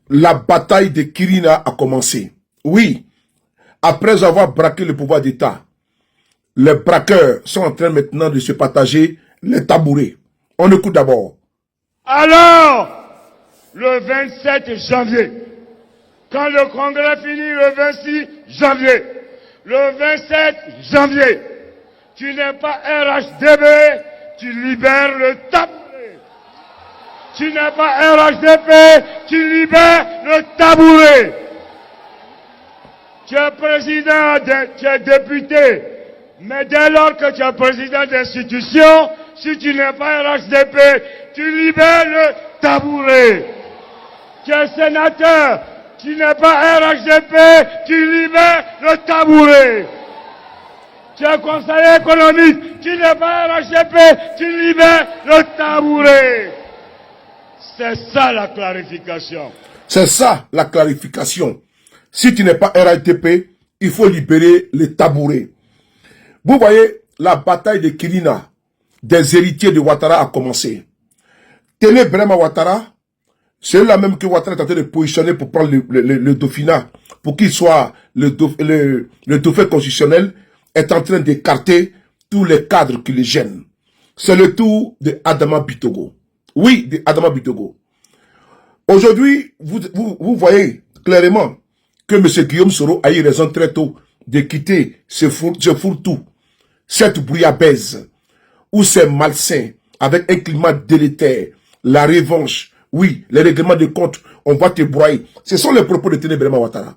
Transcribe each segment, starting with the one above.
La bataille de Kirina a commencé. Oui, après avoir braqué le pouvoir d'État, les braqueurs sont en train maintenant de se partager les tabourets. On écoute d'abord. Alors, le 27 janvier, quand le congrès finit le 26 janvier, le 27 janvier, tu n'es pas RHDB, tu libères le tabouret. Tu n'es pas RHDP, tu libères le tabouret. Tu es président, tu es député, mais dès lors que tu es président d'institution, si tu n'es pas RHDP, tu libères le tabouret. Tu es sénateur, tu n'es pas RHDP, tu libères le tabouret. Tu es conseiller économique, tu n'es pas RHDP, tu libères le tabouret. C'est ça la clarification. C'est ça la clarification. Si tu n'es pas RHDP, il faut libérer les tabourets. Vous voyez, la bataille de Kirina, des héritiers de Ouattara a commencé. Télé Brema Ouattara, c'est la même que Ouattara est en train de positionner pour prendre le Dauphinat, pour qu'il soit le dauphin constitutionnel, est en train d'écarter tous les cadres qui le gênent. C'est le tour de Adama Bitogo. Oui, de Adama Bitogo. Aujourd'hui, vous voyez clairement que M. Guillaume Soro a eu raison très tôt de quitter ce fourre-tout, cette bouillabaisse, où c'est malsain, avec un climat délétère, la revanche, oui, les règlements de compte, on va te broyer. Ce sont les propos de Télé Brema Ouattara.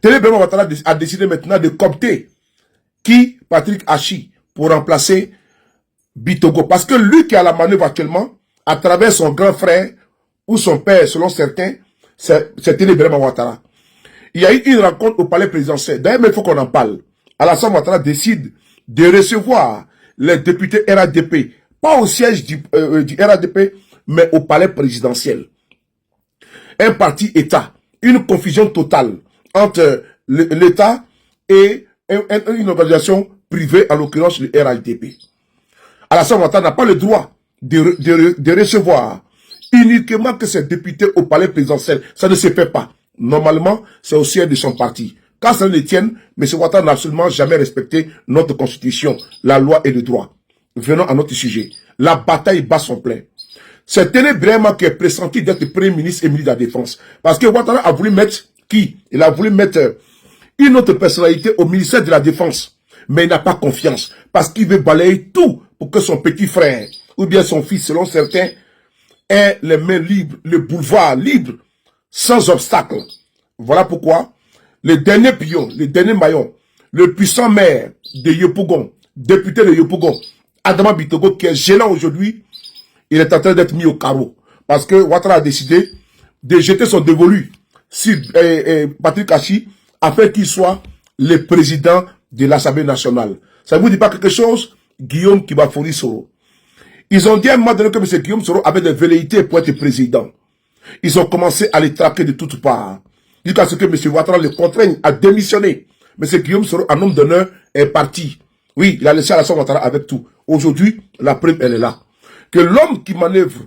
Télé Brema Ouattara a décidé maintenant de coopter qui Patrick Hachi pour remplacer Bitogo. Parce que lui qui a la manœuvre actuellement, à travers son grand frère, ou son père, selon certains, c'est Télé Brema Ouattara. Il y a eu une rencontre au palais présidentiel. D'ailleurs, il faut qu'on en parle. Alassane Ouattara décide de recevoir les députés RADP, pas au siège du RADP, mais au palais présidentiel. Un parti État, une confusion totale entre l'État et une organisation privée, en l'occurrence le RADP. Alassane Ouattara n'a pas le droit de recevoir uniquement que ces députés au palais présidentiel. Ça ne se fait pas. Normalement, c'est au siège de son parti. Quand ça ne le tienne, M. Ouattara n'a absolument jamais respecté notre constitution, la loi et le droit. Venons à notre sujet. La bataille bat son plein. C'est Télé Brema qui est pressenti d'être Premier ministre et ministre de la Défense. Parce que Ouattara a voulu mettre qui? Il a voulu mettre une autre personnalité au ministère de la Défense. Mais il n'a pas confiance. Parce qu'il veut balayer tout pour que son petit frère, ou bien son fils, selon certains, ait les mains libres, le boulevard libre, sans obstacle. Voilà pourquoi le dernier pion, le dernier maillon, le puissant maire de Yopougon, député de Yopougon, Adama Bitogo, qui est gênant aujourd'hui, il est en train d'être mis au carreau. Parce que Ouattara a décidé de jeter son dévolu sur Patrick Hachi afin qu'il soit le président de l'Assemblée nationale. Ça ne vous dit pas quelque chose? Guillaume Kibafori Soro. Ils ont dit à un moment donné que M. Guillaume Soro avait des velléités pour être président. Ils ont commencé à les traquer de toutes parts. Jusqu'à ce que M. Ouattara le contraigne à démissionner. M. Guillaume Soro, en homme d'honneur, est parti. Oui, il a laissé Alassane Ouattara avec tout. Aujourd'hui, la preuve, elle est là. Que l'homme qui manœuvre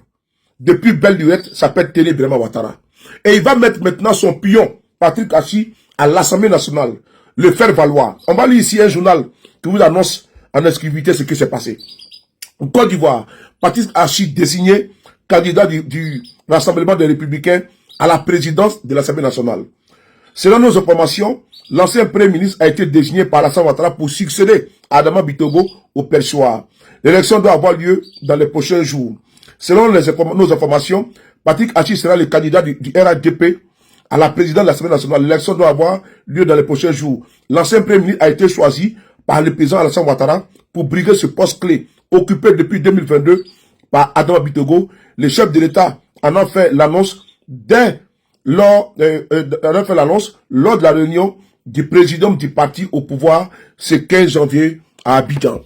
depuis Belle Lurette s'appelle Télé Brema Ouattara. Et il va mettre maintenant son pion, Patrick Hachi, à l'Assemblée nationale. Le faire valoir. On va lire ici un journal qui vous annonce en exclusivité ce qui s'est passé. En Côte d'Ivoire, Patrick Hachi désigné candidat du Rassemblement des Républicains à la présidence de l'Assemblée nationale. Selon nos informations, l'ancien Premier ministre a été désigné par Alassane Ouattara pour succéder à Adama Bitogo au perchoir. L'élection doit avoir lieu dans les prochains jours. Selon nos informations, Patrick Hachi sera le candidat du RADP à la présidence de l'Assemblée nationale. L'élection doit avoir lieu dans les prochains jours. L'ancien Premier ministre a été choisi par le président Alassane Ouattara pour briguer ce poste clé, occupé depuis 2022 par Adama Bitogo. Le chef de l'État en a fait l'annonce lors de la réunion du président du parti au pouvoir ce 15 janvier à Abidjan.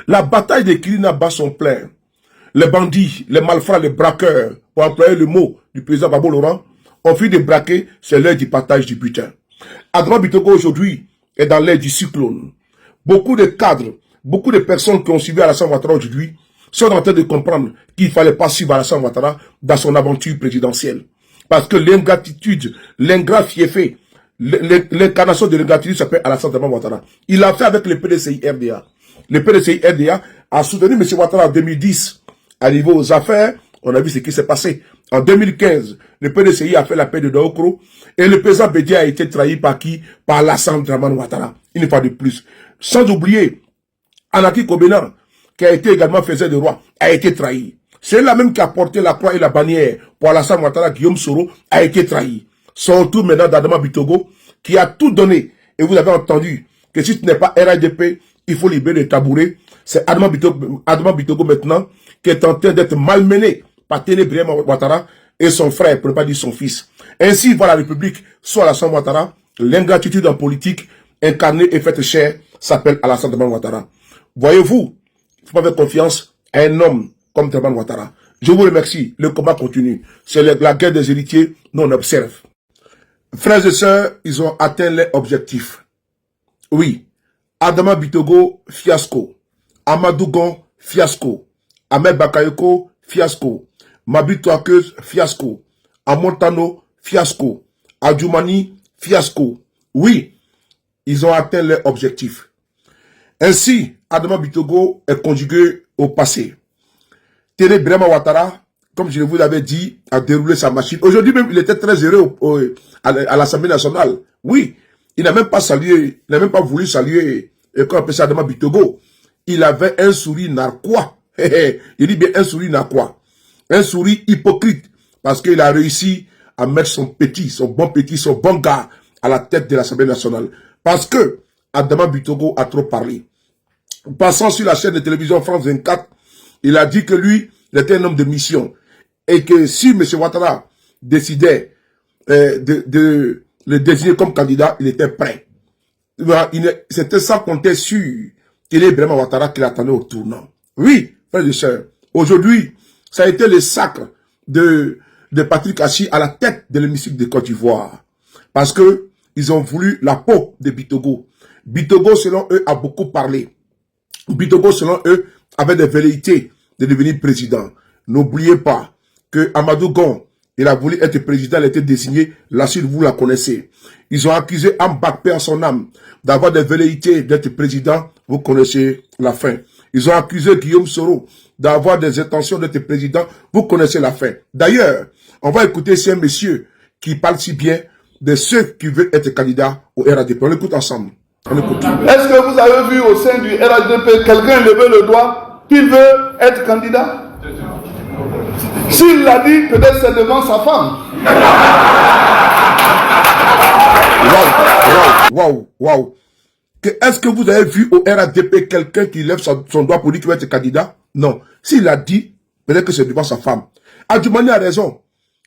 La bataille de Kirina bat son plein. Les bandits, les malfrats, les braqueurs, pour employer le mot du président Babo Laurent, ont fini de braquer, c'est l'heure du partage du butin. Adama Bitogo aujourd'hui est dans l'ère du cyclone. Beaucoup de cadres, beaucoup de personnes qui ont suivi Alassane Ouattara aujourd'hui sont en train de comprendre qu'il ne fallait pas suivre Alassane Ouattara dans son aventure présidentielle. Parce que l'ingratitude, l'ingrat fiefé, l'incarnation de l'ingratitude s'appelle Alassane Dramane Ouattara. Il l'a fait avec le PDCI RDA. Le PDCI RDA a soutenu M. Ouattara en 2010. Arrivé aux affaires, on a vu ce qui s'est passé. En 2015, le PDCI a fait la paix de Daokro et le président Bédia a été trahi par qui? Par Alassane Dramane Ouattara. Une fois de plus. Sans oublier, Anaki Kobena, qui a été également faiseur de roi, a été trahi. C'est là même qui a porté la croix et la bannière pour Alassane Ouattara, Guillaume Soro, a été trahi. Son tour maintenant d'Adama Bitogo, qui a tout donné. Et vous avez entendu que si ce n'est pas RADP, il faut libérer le tabouret. C'est Adama Bitogo maintenant qui est en train d'être malmené par Téné Ouattara et son frère, pour ne pas dire son fils. Ainsi, voilà la République, soit Alassane Ouattara, l'ingratitude en politique, incarnée et faite chair, s'appelle Alassane Dramane Ouattara. Voyez-vous, il faut faire confiance à un homme comme Dramane Ouattara. Je vous remercie, le combat continue. C'est la guerre des héritiers, nous on observe. Frères et sœurs, ils ont atteint leur objectif. Oui, Adama Bitogo, fiasco. Amadou Gon, fiasco. Ahmed Bakayoko, fiasco. Mabi Touakeuse, fiasco. Amontano, fiasco. Adjoumani, fiasco. Oui, ils ont atteint leur objectif. Ainsi, Adama Bitogo est conjugué au passé. Téné Ouattara, comme je vous l'avais dit, a déroulé sa machine. Aujourd'hui même, il était très heureux à l'Assemblée nationale. Oui, il n'a même pas salué, il n'a même pas voulu saluer, comme on appelle ça, Adama Bitogo. Il avait un sourire narquois. Il dit bien un sourire narquois. Un sourire hypocrite. Parce qu'il a réussi à mettre son bon gars à la tête de l'Assemblée nationale. Parce que Adama Bitogo a trop parlé. Passant sur la chaîne de télévision France 24, il a dit que lui, il était un homme de mission. Et que si M. Ouattara décidait de le désigner comme candidat, il était prêt. C'était sans compter sur Téné Ouattara qui l'attendait au tournant. Oui, frères et sœurs, aujourd'hui, ça a été le sacre de Patrick Achi à la tête de l'hémicycle de Côte d'Ivoire. Parce que ils ont voulu la peau de Bitogo. Bitogo, selon eux, a beaucoup parlé. Bitogo, selon eux, avait des velléités de devenir président. N'oubliez pas que Amadou Gon, il a voulu être président, il a été désigné, la suite, vous la connaissez. Ils ont accusé Ambakpe en son âme d'avoir des velléités d'être président, vous connaissez la fin. Ils ont accusé Guillaume Soro d'avoir des intentions d'être président, vous connaissez la fin. D'ailleurs, on va écouter ces messieurs qui parlent si bien de ceux qui veulent être candidats au RADP. On écoute ensemble. On écoute. Est-ce que vous avez vu au sein du RADP quelqu'un lever le doigt qui veut être candidat? S'il l'a dit, peut-être c'est devant sa femme. Waouh. Est-ce que vous avez vu au RADP quelqu'un qui lève son doigt pour dire qu'il va être candidat? Non. S'il l'a dit, peut-être que c'est devant sa femme. Adjoumani a raison.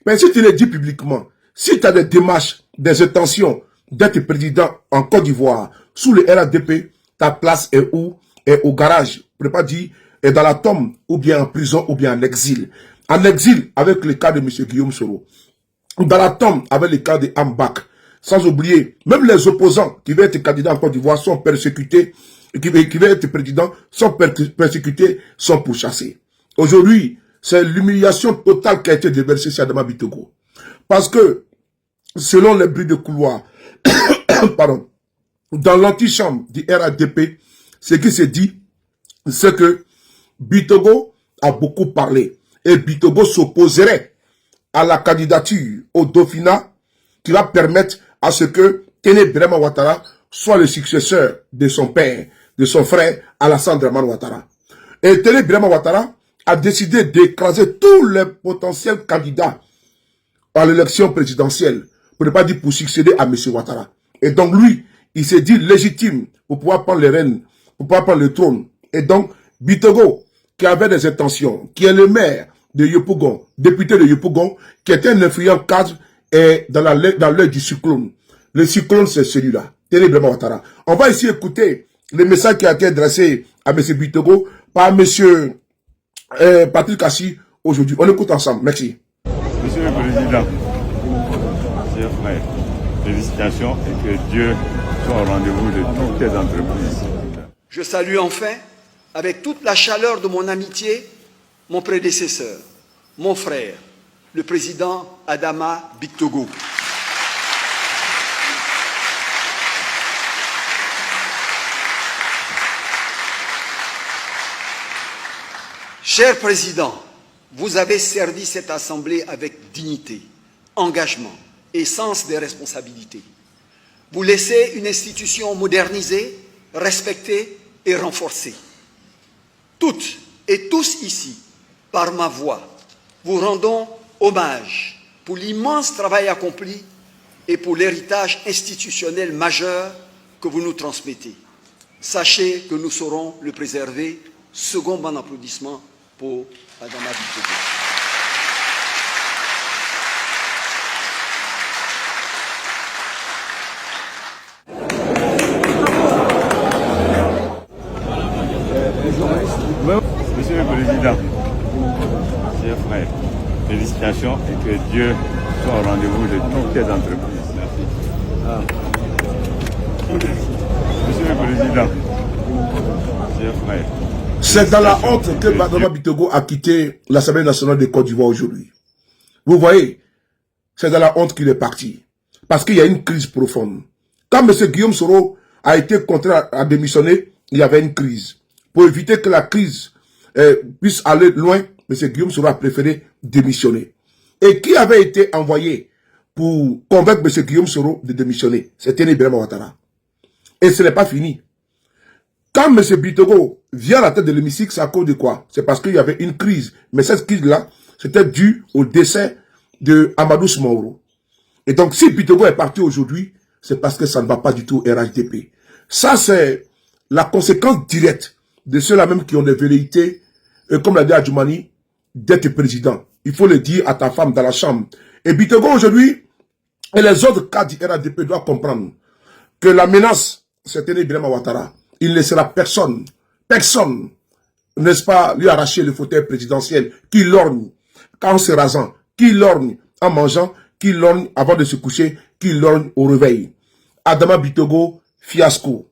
Mais si tu le dis publiquement, si tu as des démarches, des intentions d'être président en Côte d'Ivoire, sous le RADP, ta place est où? Est au garage. Je ne peux pas dire, est dans la tombe, ou bien en prison, ou bien en exil. En exil, avec le cas de M. Guillaume Soro. Dans la tombe, avec le cas de Ambak. Sans oublier, même les opposants qui veulent être candidats en Côte d'Ivoire sont persécutés, qui veulent être présidents, sont persécutés, sont pourchassés. Aujourd'hui, c'est l'humiliation totale qui a été déversée sur Adama Bitogo. Parce que, selon les bruits de couloir, pardon, dans l'antichambre du RADP, ce qui s'est dit, c'est que Bitogo a beaucoup parlé. Et Bitogo s'opposerait à la candidature au Dauphinat qui va permettre à ce que Téné Ouattara soit le successeur de son père, de son frère Alassane Dramane Ouattara. Et Téné Ouattara a décidé d'écraser tous les potentiels candidats à l'élection présidentielle, pour ne pas dire pour succéder à M. Ouattara. Et donc lui, il s'est dit légitime pour pouvoir prendre les rênes, pour pouvoir prendre le trône. Et donc, Bitogo, qui avait des intentions, qui est le maire de Yopougon, député de Yopougon, qui était un influent cadre et dans l'œil du cyclone. Le cyclone, c'est celui-là, Téné Ouattara. On va ici écouter le message qui a été adressé à M. Bitogo par M. Patrick Achi aujourd'hui. On écoute ensemble. Merci. Monsieur le Président, chers frères, félicitations et que Dieu soit au rendez-vous de toutes tes entreprises. Je salue enfin, avec toute la chaleur de mon amitié, mon prédécesseur, mon frère, le président Adama Bictogo. Cher Président, vous avez servi cette Assemblée avec dignité, engagement et sens des responsabilités. Vous laissez une institution modernisée, respectée et renforcée. Toutes et tous ici, par ma voix, vous rendons hommage pour l'immense travail accompli et pour l'héritage institutionnel majeur que vous nous transmettez. Sachez que nous saurons le préserver. Second bon applaudissement pour Adama Bictogo. Monsieur le Président, chers frères, félicitations et que Dieu soit au rendez-vous de toutes les entreprises. Merci. Monsieur le Président, chers frères. C'est dans la honte que Adama Bictogo a quitté l'Assemblée nationale de Côte d'Ivoire aujourd'hui. Vous voyez, c'est dans la honte qu'il est parti. Parce qu'il y a une crise profonde. Quand M. Guillaume Soro a été contraint à démissionner, il y avait une crise. Pour éviter que la crise puisse aller loin, M. Guillaume Soro a préféré démissionner. Et qui avait été envoyé pour convaincre M. Guillaume Soro de démissionner? C'était Ibrahima Ouattara. Et ce n'est pas fini. Quand M. Bictogo vient à la tête de l'hémicycle, c'est à cause de quoi? C'est parce qu'il y avait une crise. Mais cette crise-là, c'était dû au décès de Amadou Soumaoro. Et donc, si Bictogo est parti aujourd'hui, c'est parce que ça ne va pas du tout au RHDP. Ça, c'est la conséquence directe de ceux-là même qui ont des velléités, comme l'a dit Adjoumani, d'être président. Il faut le dire à ta femme dans la chambre. Et Bictogo aujourd'hui, et les autres cadres du RHDP doivent comprendre que la menace, c'était Ibrahima Ouattara. Il ne laissera personne, n'est-ce pas, lui arracher le fauteuil présidentiel, qui lorgne en se rasant, qui lorgne en mangeant, qui lorgne avant de se coucher, qui lorgne au réveil. Adama Bictogo, fiasco.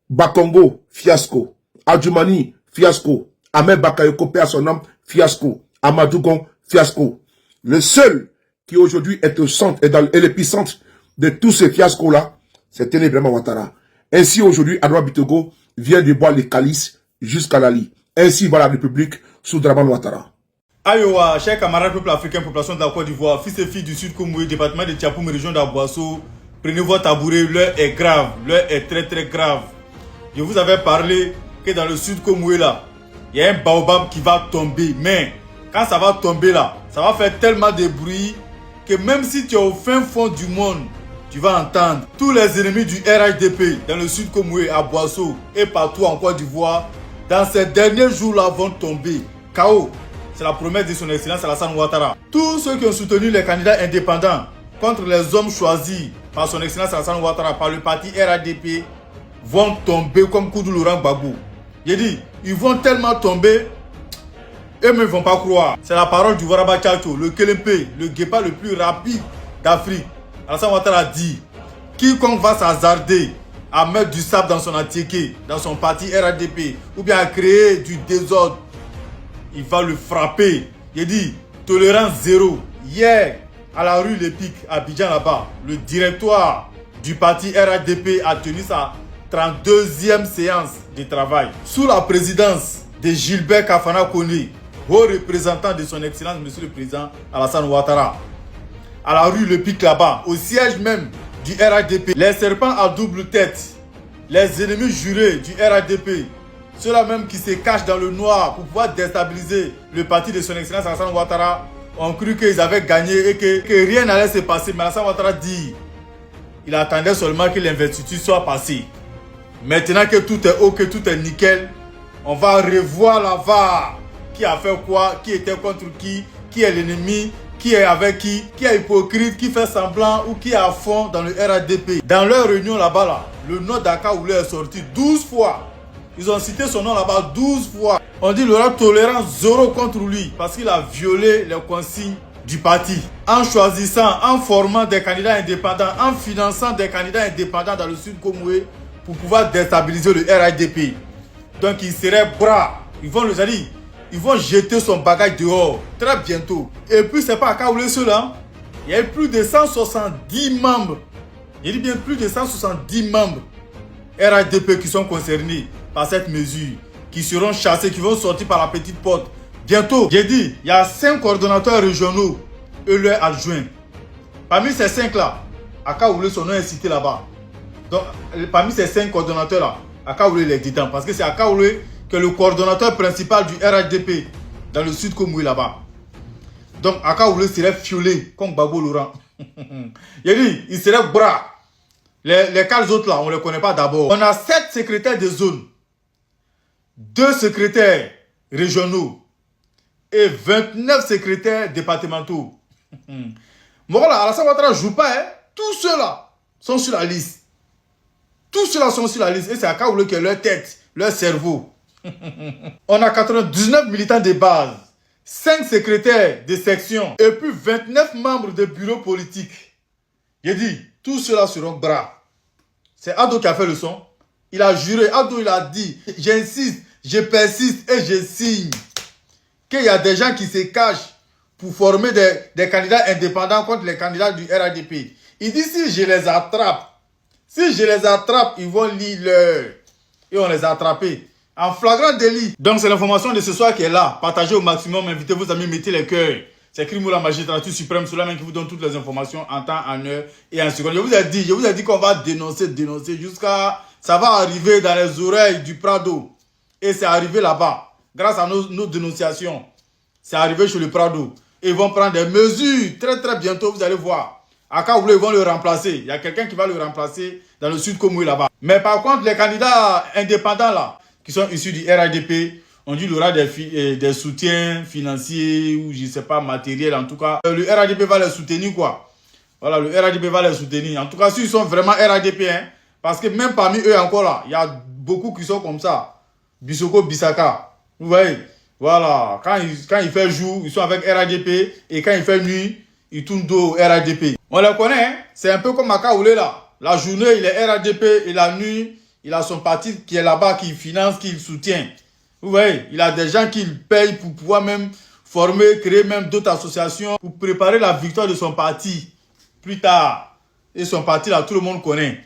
Bakongo, fiasco. Adjoumani, fiasco. Ahmed Bakayoko, perd son nom, fiasco. Amadou Gon, fiasco. Le seul qui aujourd'hui est au centre, est l'épicentre de tous ces fiascos-là, c'est Ibrahima Ouattara. Ainsi, aujourd'hui, Adama Bictogo vient de boire les calices jusqu'à Lali. Ainsi va la République sous Dramane Ouattara. Ayowa, chers camarades peuple africain, population de la Côte d'Ivoire, fils et filles du Sud Koumoué, département de Tiapoum, région d'Aboasso, prenez votre tabouret, l'heure est grave, l'heure est très très grave. Je vous avais parlé que dans le Sud Koumoué là, il y a un baobab qui va tomber, mais quand ça va tomber là, ça va faire tellement de bruit que même si tu es au fin fond du monde, tu vas entendre tous les ennemis du RHDP dans le Sud Koumoué, à Boasso et partout en Côte d'Ivoire, dans ces derniers jours-là vont tomber. KO, c'est la promesse de son excellence Alassane Ouattara. Tous ceux qui ont soutenu les candidats indépendants contre les hommes choisis par son excellence Alassane Ouattara, par le parti RHDP, vont tomber comme Koudou Laurent Gbagbo. J'ai dit, ils vont tellement tomber, eux ne vont pas croire. C'est la parole du Waraba Tchacho, le Kelempe, le guépard le plus rapide d'Afrique. Alassane Ouattara dit, quiconque va s'hasarder à mettre du sable dans son antiqué, dans son parti RHDP, ou bien à créer du désordre, il va le frapper. Il dit, tolérance zéro. Hier, à la rue L'Épic, à Abidjan là-bas, le directoire du parti RHDP a tenu sa 32e séance de travail. Sous la présidence de Gilbert Kafana Koné, haut représentant de son excellence, monsieur le président Alassane Ouattara. À la rue L'Épic là-bas, au siège même du RHDP, les serpents à double tête, les ennemis jurés du RHDP, ceux-là même qui se cachent dans le noir pour pouvoir déstabiliser le parti de son excellence Alassane Ouattara, ont cru qu'ils avaient gagné et que rien n'allait se passer. Mais Alassane Ouattara dit, il attendait seulement que l'investiture soit passée. Maintenant que tout est OK, que tout est nickel, on va revoir la VAR. Qui a fait quoi, qui était contre qui est l'ennemi, qui est avec qui est hypocrite, qui fait semblant ou qui est à fond dans le RHDP. Dans leur réunion là-bas, là, le nom d'Akaoulé est sorti 12 fois. Ils ont cité son nom là-bas 12 fois. On dit qu'il aura tolérance zéro contre lui parce qu'il a violé les consignes du parti. En choisissant, en formant des candidats indépendants, en finançant des candidats indépendants dans le Sud Koumoué pour pouvoir déstabiliser le RHDP. Donc il serait bras. Ils vont le dire. ils vont jeter son bagage dehors très bientôt. Et puis, c'est pas à Kaoulé cela. Il y a eu plus de 170 membres. Il dit bien plus de 170 membres RHDP qui sont concernés par cette mesure, qui seront chassés, qui vont sortir par la petite porte. Bientôt, j'ai dit, il y a 5 coordonnateurs régionaux et leurs adjoints. Parmi ces 5-là, Akaoulé, son nom est cité là-bas. Donc, parmi ces 5 coordonnateurs-là, Akaoulé est dedans. Parce que c'est Akaoulé qui est le coordonnateur principal du RHDP dans le sud Komoué là-bas. Donc, Akaoulé serait fiolé comme Babo Laurent. Il dit, il serait bras. Les 4 autres là, on ne les connaît pas d'abord. On a 7 secrétaires de zone, 2 secrétaires régionaux et 29 secrétaires départementaux. Bon voilà, Alassane Ouattara ne joue pas, hein. Tous ceux-là sont sur la liste. Tous ceux-là sont sur la liste. Et c'est Akaoulé qui est leur tête, leur cerveau. On a 99 militants de base, 5 secrétaires de section et puis 29 membres de bureau politique. J'ai dit, tous ceux-là seront bras. C'est Ado qui a fait le son. Il a juré, Ado il a dit, j'insiste, je persiste et je signe qu'il y a des gens qui se cachent pour former des candidats indépendants contre les candidats du RHDP. Il dit, si je les attrape, ils vont lire l'heure. Et on les a attrapés en flagrant délit. Donc c'est l'information de ce soir qui est là. Partagez au maximum, invitez vos amis, mettez les cœurs. C'est Crimo la magistrature suprême, cela même qui vous donne toutes les informations en temps, en heure et en seconde. Je vous ai dit qu'on va dénoncer jusqu'à... Ça va arriver dans les oreilles du Prado. Et c'est arrivé là-bas. Grâce à nos dénonciations. C'est arrivé chez le Prado. Et ils vont prendre des mesures très très bientôt, vous allez voir. À Kaoulé, ils vont le remplacer. Il y a quelqu'un qui va le remplacer dans le sud Komoué là-bas. Mais par contre, les candidats indépendants là, qui sont issus du RHDP, on dit qu'il y aura des soutiens financiers ou je ne sais pas, matériels en tout cas. Le RHDP va les soutenir quoi. Voilà, le RHDP va les soutenir. En tout cas, s'ils sont vraiment RHDP, hein, parce que même parmi eux encore là, il y a beaucoup qui sont comme ça. Bissoko, Bissaka. Vous voyez, voilà, quand il fait jour, ils sont avec RHDP et quand il fait nuit, ils tournent dos au RHDP. On les connaît, hein? C'est un peu comme Akaoulé là. La journée, il est RHDP et la nuit, il a son parti qui est là-bas, qui finance, qui soutient. Vous voyez, il a des gens qui payent pour pouvoir même former, créer même d'autres associations pour préparer la victoire de son parti plus tard. Et son parti là, tout le monde connaît.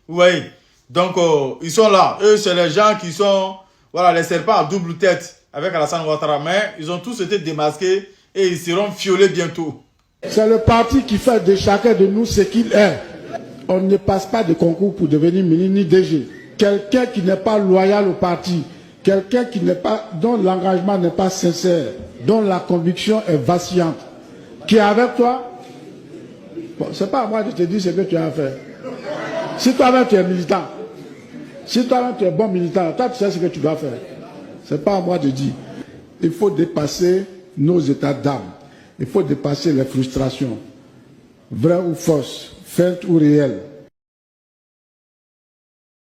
Vous voyez, donc ils sont là. Eux, c'est les gens qui sont, voilà, les serpents à double tête avec Alassane Ouattara. Mais ils ont tous été démasqués et ils seront fiolés bientôt. C'est le parti qui fait de chacun de nous ce qu'il est. On ne passe pas de concours pour devenir ministre ni DG. Quelqu'un qui n'est pas loyal au parti, quelqu'un qui n'est pas, dont l'engagement n'est pas sincère, dont la conviction est vacillante, qui est avec toi, bon, c'est pas à moi de te dire ce que tu as à faire. Si toi-même tu es militant, si toi-même tu es bon militant, toi tu sais ce que tu dois faire. C'est pas à moi de dire. Il faut dépasser nos états d'âme. Il faut dépasser les frustrations, vraies ou fausses, faites ou réelles.